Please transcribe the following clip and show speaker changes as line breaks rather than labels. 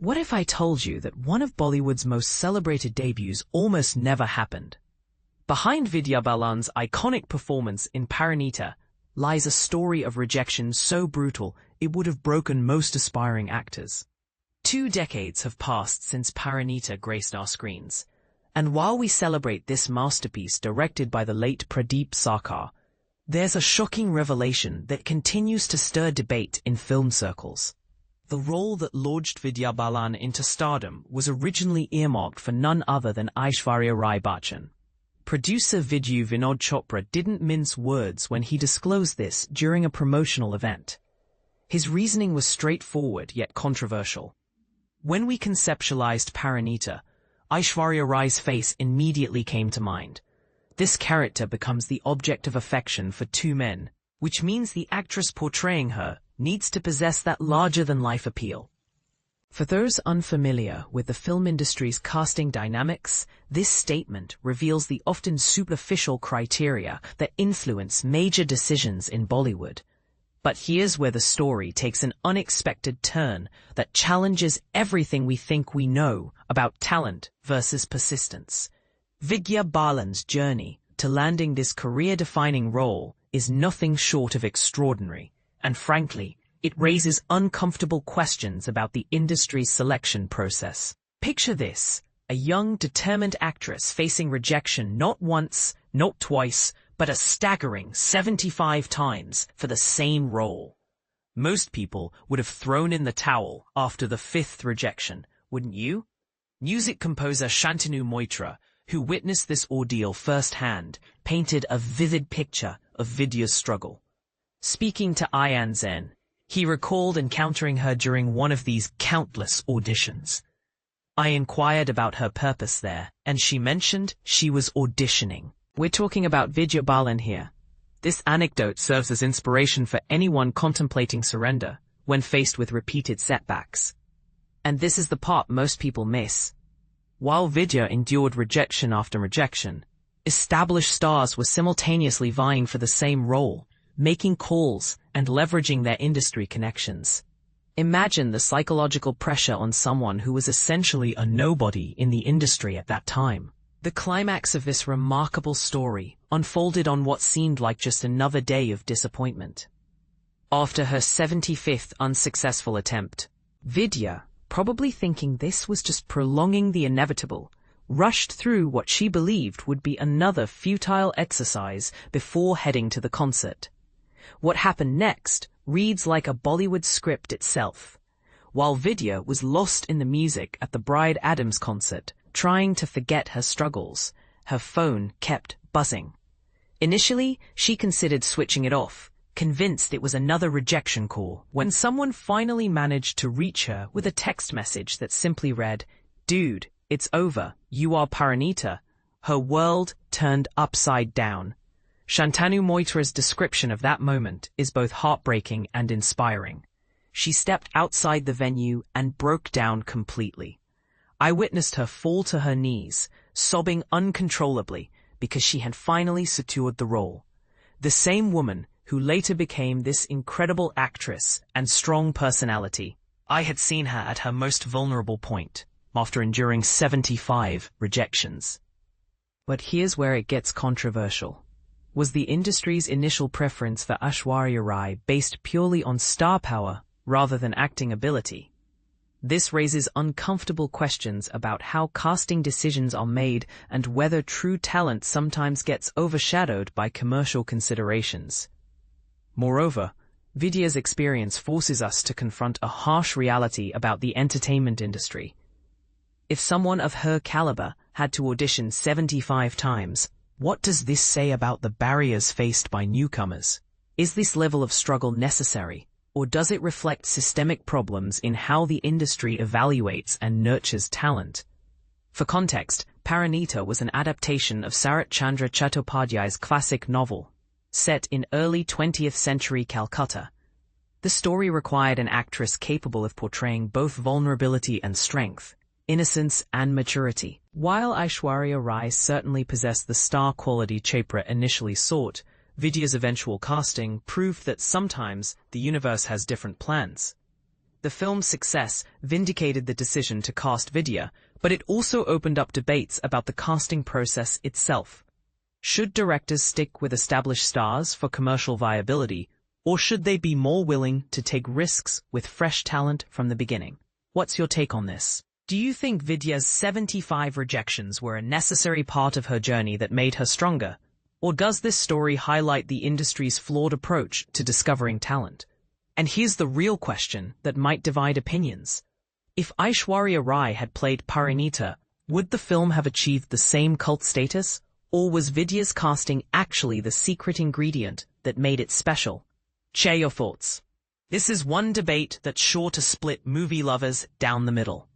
What if I told you that one of Bollywood's most celebrated debuts almost never happened? Behind Vidya Balan's iconic performance in Parineeta lies a story of rejection so brutal it would have broken most aspiring actors. 2 decades have passed since Parineeta graced our screens, and while we celebrate this masterpiece directed by the late Pradeep Sarkar, there's a shocking revelation that continues to stir debate in film circles. The role that launched Vidya Balan into stardom was originally earmarked for none other than Aishwarya Rai Bachchan. Producer Vidya Vinod Chopra didn't mince words when he disclosed this during a promotional event. His reasoning was straightforward yet controversial. When we conceptualized Parineeta, Aishwarya Rai's face immediately came to mind. This character becomes the object of affection for 2 men, which means the actress portraying her needs to possess that larger-than-life appeal. For those unfamiliar with the film industry's casting dynamics, this statement reveals the often superficial criteria that influence major decisions in Bollywood. But here's where the story takes an unexpected turn that challenges everything we think we know about talent versus persistence. Vidya Balan's journey to landing this career-defining role is nothing short of extraordinary, and frankly, it raises uncomfortable questions about the industry's selection process. Picture this: a young, determined actress facing rejection not once, not twice, but a staggering 75 times for the same role. Most people would have thrown in the towel after the 5th rejection, wouldn't you? Music composer Shantanu Moitra, who witnessed this ordeal firsthand, painted a vivid picture of Vidya's struggle. Speaking to Ayan Zen, he recalled encountering her during one of these countless auditions. I inquired about her purpose there, and she mentioned she was auditioning. We're talking about Vidya Balan here. This anecdote serves as inspiration for anyone contemplating surrender when faced with repeated setbacks. And this is the part most people miss. While Vidya endured rejection after rejection, established stars were simultaneously vying for the same role, making calls and leveraging their industry connections. Imagine the psychological pressure on someone who was essentially a nobody in the industry at that time. The climax of this remarkable story unfolded on what seemed like just another day of disappointment. After her 75th unsuccessful attempt, Vidya, probably thinking this was just prolonging the inevitable, rushed through what she believed would be another futile exercise before heading to the concert. What happened next reads like a Bollywood script itself. While Vidya was lost in the music at the Bride Adams concert, trying to forget her struggles, her phone kept buzzing. Initially, she considered switching it off, convinced it was another rejection call, when someone finally managed to reach her with a text message that simply read, "Dude, it's over, you are Parineeta." Her world turned upside down. Shantanu Moitra's description of that moment is both heartbreaking and inspiring. She stepped outside the venue and broke down completely. I witnessed her fall to her knees, sobbing uncontrollably because she had finally secured the role. The same woman who later became this incredible actress and strong personality. I had seen her at her most vulnerable point, after enduring 75 rejections. But here's where it gets controversial. Was the industry's initial preference for Aishwarya Rai based purely on star power rather than acting ability? This raises uncomfortable questions about how casting decisions are made and whether true talent sometimes gets overshadowed by commercial considerations. Moreover, Vidya's experience forces us to confront a harsh reality about the entertainment industry. If someone of her caliber had to audition 75 times, what does this say about the barriers faced by newcomers? Is this level of struggle necessary, or does it reflect systemic problems in how the industry evaluates and nurtures talent? For context, Parineeta was an adaptation of Sarat Chandra Chattopadhyay's classic novel, set in early 20th century Calcutta. The story required an actress capable of portraying both vulnerability and strength, innocence and maturity. While Aishwarya Rai certainly possessed the star quality Chopra initially sought, Vidya's eventual casting proved that sometimes the universe has different plans. The film's success vindicated the decision to cast Vidya, but it also opened up debates about the casting process itself. Should directors stick with established stars for commercial viability, or should they be more willing to take risks with fresh talent from the beginning? What's your take on this? Do you think Vidya's 75 rejections were a necessary part of her journey that made her stronger? Or does this story highlight the industry's flawed approach to discovering talent? And here's the real question that might divide opinions. If Aishwarya Rai had played Parineeta, would the film have achieved the same cult status? Or was Vidya's casting actually the secret ingredient that made it special? Share your thoughts. This is one debate that's sure to split movie lovers down the middle.